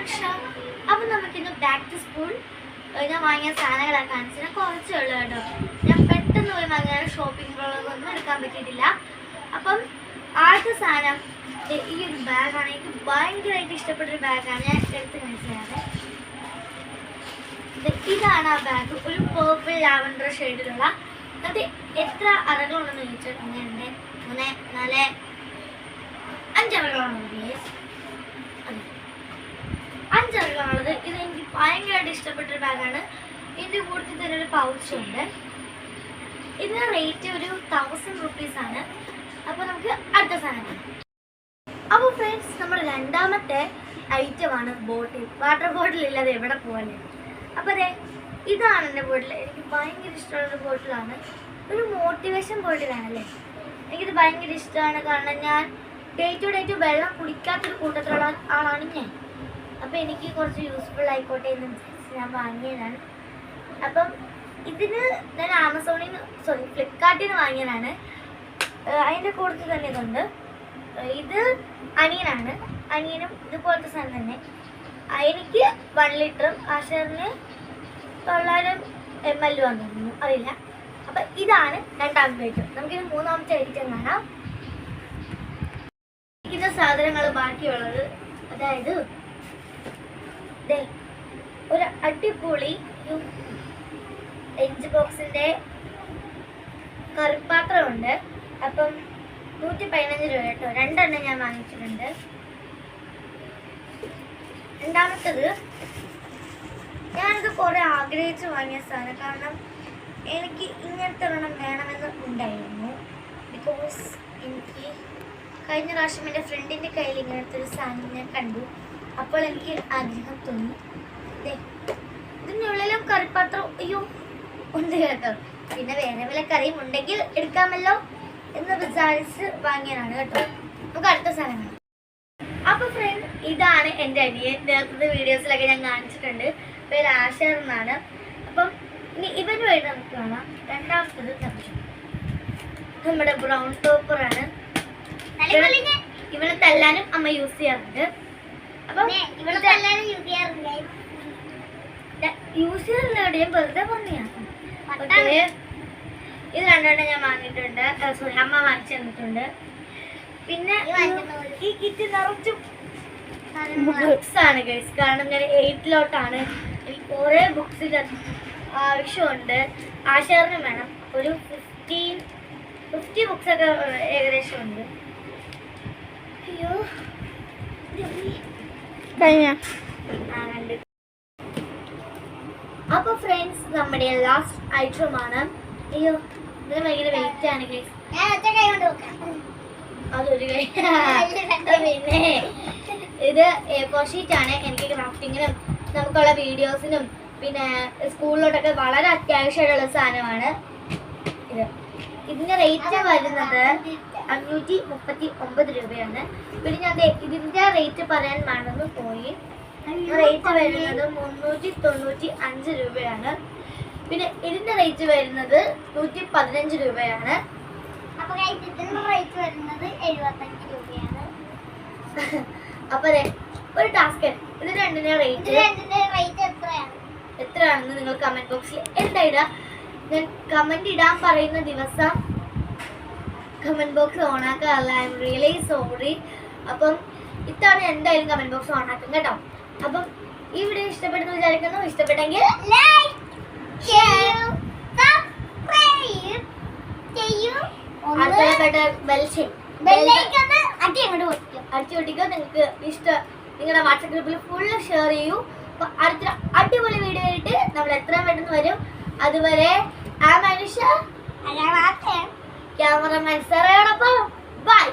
അക്ഷ. അപ്പം നമുക്കിന്ന് back to school ഞാൻ വാങ്ങിയ സാധനങ്ങളൊക്കെ കാണിച്ചാൽ കുറച്ചേ ഉള്ളൂ കേട്ടോ. ഞാൻ പെട്ടെന്ന് പോയി വാങ്ങിയ ഷോപ്പിംഗ് ഒന്നും എടുക്കാൻ പറ്റിയിട്ടില്ല. അപ്പം ആദ്യത്തെ സാധനം ഈ ഒരു ബാഗാണ്. എനിക്ക് ഭയങ്കരമായിട്ട് ഇഷ്ടപ്പെട്ടൊരു ബാഗാണ്. ഞാൻ എടുത്ത് കാണിച്ചതാണ്. ഇതാണ് ആ ബാഗ്. ഒരു പേർപ്പിൾ ലാവൻഡർ ഷെയ്ഡിലുള്ള. അത് എത്ര അറകളുണ്ടെന്ന് ചോദിച്ചാൽ 1 2 3 4 5 അറകളാണുള്ളത്. അതെ, 5 അറകളാണുള്ളത്. ഇത് എനിക്ക് ഭയങ്കരമായിട്ട് ഇഷ്ടപ്പെട്ടൊരു ബാഗാണ്. ഇതിൻ്റെ കൂട്ടത്തിൽ തന്നെ ഒരു പൗച്ചുണ്ട്. ഇതിന് റേറ്റ് ഒരു 1000 റുപ്പീസാണ്. അപ്പോൾ നമുക്ക് അടുത്ത സാധനം കാണാം. അപ്പോൾ ഫ്രണ്ട്സ്, നമ്മുടെ രണ്ടാമത്തെ ഐറ്റമാണ് ബോട്ടിൽ. വാട്ടർ ബോട്ടിൽ ഇല്ലാതെ എവിടെ പോകാനേ. അപ്പോൾ അതെ, ഇതാണ് എൻ്റെ ബോട്ടിൽ. എനിക്ക് ഭയങ്കര ഇഷ്ടമുള്ളൊരു ബോട്ടിലാണ്. ഒരു മോട്ടിവേഷൻ ബോട്ടിലാണല്ലേ. എനിക്കിത് ഭയങ്കര ഇഷ്ടമാണ്. കാരണം ഞാൻ ഡേ ടു വെള്ളം കുടിക്കാത്തൊരു കൂട്ടത്തിലുള്ള ആളാണ് ഞാൻ. അപ്പോൾ എനിക്ക് കുറച്ച് യൂസ്ഫുൾ ആയിക്കോട്ടെ എന്ന് വിചാരിച്ച് ഞാൻ വാങ്ങിയതാണ്. അപ്പം ഇതിന് ഞാൻ ഫ്ലിപ്കാർട്ടിൽ നിന്ന് വാങ്ങിയതാണ്. അതിൻ്റെ കൂട്ടത്തിൽ തന്നെ ഇതുണ്ട്. ഇത് അനിയനാണ്. അനിയനും ഇതുപോലത്തെ സാധനം തന്നെ. എനിക്ക് 1 ലിറ്ററും ആശറിന് 900 ml വന്നിരുന്നു, അറിയില്ല. അപ്പം ഇതാണ് രണ്ടാമത്തെ ഐറ്റം. നമുക്കിത് മൂന്നാമത്തെ ഐറ്റം കാണാം. ഇരിക്കുന്ന സാധനങ്ങൾ ബാക്കിയുള്ളത്, അതായത് ഒരു അടിപൊളി ലഞ്ച് ബോക്സിൻ്റെ കറിപ്പാത്രമുണ്ട്. അപ്പം 115 രൂപ കേട്ടോ. 2 എണ്ണം ഞാൻ വാങ്ങിച്ചിട്ടുണ്ട്. രണ്ടാമത്തത് ഞാനിത് കുറേ ആഗ്രഹിച്ച് വാങ്ങിയ സാധനം. കാരണം എനിക്ക് ഇങ്ങനത്തെ ഒരെണ്ണം വേണമെന്ന് ഉണ്ടായിരുന്നു. ബിക്കോസ് എനിക്ക് കഴിഞ്ഞ പ്രാവശ്യം എൻ്റെ ഫ്രണ്ടിൻ്റെ കയ്യിൽ ഇങ്ങനത്തെ ഒരു സാധനം ഞാൻ കണ്ടു. അപ്പോൾ എനിക്ക് ആഗ്രഹം തോന്നി. ഇതിനുള്ളിലും കറിപ്പാത്രം ഉണ്ട് കേട്ടോ. പിന്നെ വേറെ വല്ല കറിയും ഉണ്ടെങ്കിൽ എടുക്കാമല്ലോ എന്ന് വിചാരിച്ച് വാങ്ങിയതാണ് കേട്ടോ. നമുക്ക് അടുത്ത സാധനം. അപ്പോൾ ഫ്രണ്ട്, ഇതാണ് എൻ്റെ അനിയൻ. നേരത്തെ വീഡിയോസിലൊക്കെ ഞാൻ കാണിച്ചിട്ടുണ്ട്. പേര് ആശർ എന്നാണ്. അപ്പം ഇനി ഇവന് വേണ്ടി നമുക്ക് കാണാം. രണ്ടാമത്തത് നമ്മുടെ ബ്രൗൺ പേപ്പറാണ്. ഇവനെ തല്ലാനും അമ്മ യൂസ് ചെയ്യാറുണ്ട്. അപ്പം യൂസ് ചെയ്യാറില്ല, ഞാൻ വെറുതെ പറഞ്ഞാണ്. ഇത് 2 എണ്ണം ഞാൻ വാങ്ങിയിട്ടുണ്ട്. അമ്മ വാങ്ങിച്ചു തന്നിട്ടുണ്ട്. പിന്നെ ഈ കിറ്റ് നിറച്ചും ബുക്സ് ആണ് ഗൈസ്. കാരണം ഞാൻ 8th എനിക്ക് കുറേ ബുക്സിൻ്റെ ആവശ്യമുണ്ട്. ആശാറിനും വേണം. ഒരു 50 ബുക്സൊക്കെ ഏകദേശം ഉണ്ട്. അയ്യോ, അപ്പോൾ ഫ്രണ്ട്സ്, നമ്മുടെ ലാസ്റ്റ് ഐറ്റമാണ്. അയ്യോ, ഇതിന് ഭയങ്കര വെയിറ്റ് ആണ് ഗൈസ്. അതൊരു കൈ. പിന്നെ ഇത് A4 ഷീറ്റാണ്. എനിക്ക് ക്രാഫ്റ്റിങ്ങിനും നമുക്കുള്ള വീഡിയോസിനും പിന്നെ സ്കൂളിലോട്ടൊക്കെ വളരെ അത്യാവശ്യമായിട്ടുള്ള സാധനമാണ് ഇത്. ഇതിൻ്റെ റേറ്റ് വരുന്നത് 539 രൂപയാണ്. പിന്നെ ഞാൻ ഇതിൻ്റെ റേറ്റ് പറയാൻ മറന്നു പോയി. റേറ്റ് വരുന്നത് 395 രൂപയാണ്. പിന്നെ ഇതിൻ്റെ റേറ്റ് വരുന്നത് 115 രൂപയാണ്. അപ്പോൾ ഇതിൻ്റെ റേറ്റ് വരുന്നത് 75 രൂപയാണ്. അപ്പോൾ ഒരു ടാസ്ക്. ഇത് രണ്ടിൻ്റെ റേറ്റ് എത്രയാണെന്ന് നിങ്ങൾ കമൻറ്റ് ബോക്സിൽ എന്തായിടുക. ഞാൻ കമൻറ്റ് ഇടാൻ പറയുന്ന ദിവസം കമൻറ്റ് ബോക്സ് ഓണാക്കാറില്ല. I'm really sorry. അപ്പം ഇത്തവണ എന്തായാലും കമൻറ്റ് ബോക്സ് ഓണാക്കും കേട്ടോ. അപ്പം ഈ വീഡിയോ ഇഷ്ടപ്പെടുന്നു വിചാരിക്കുന്നു. ഇഷ്ടപ്പെട്ടെങ്കിൽ ലൈക്ക് ചെയ്യൂ, സബ്സ്ക്രൈബ് ചെയ്യൂ, അടിച്ചു പൊട്ടിക്കോ. നിങ്ങൾക്ക് നിങ്ങളുടെ വാട്സാപ്പ് ഗ്രൂപ്പിൽ ഫുള്ള് ഷെയർ ചെയ്യൂ. അപ്പൊ അടുത്ത അടിപൊളി വീഡിയോ ആയിട്ട് നമ്മൾ എത്രയും പെട്ടെന്ന് വരും. അതുവരെ ആ മനുഷ്യ ക്യാമറമാൻ സാറോടൊപ്പം ബൈ.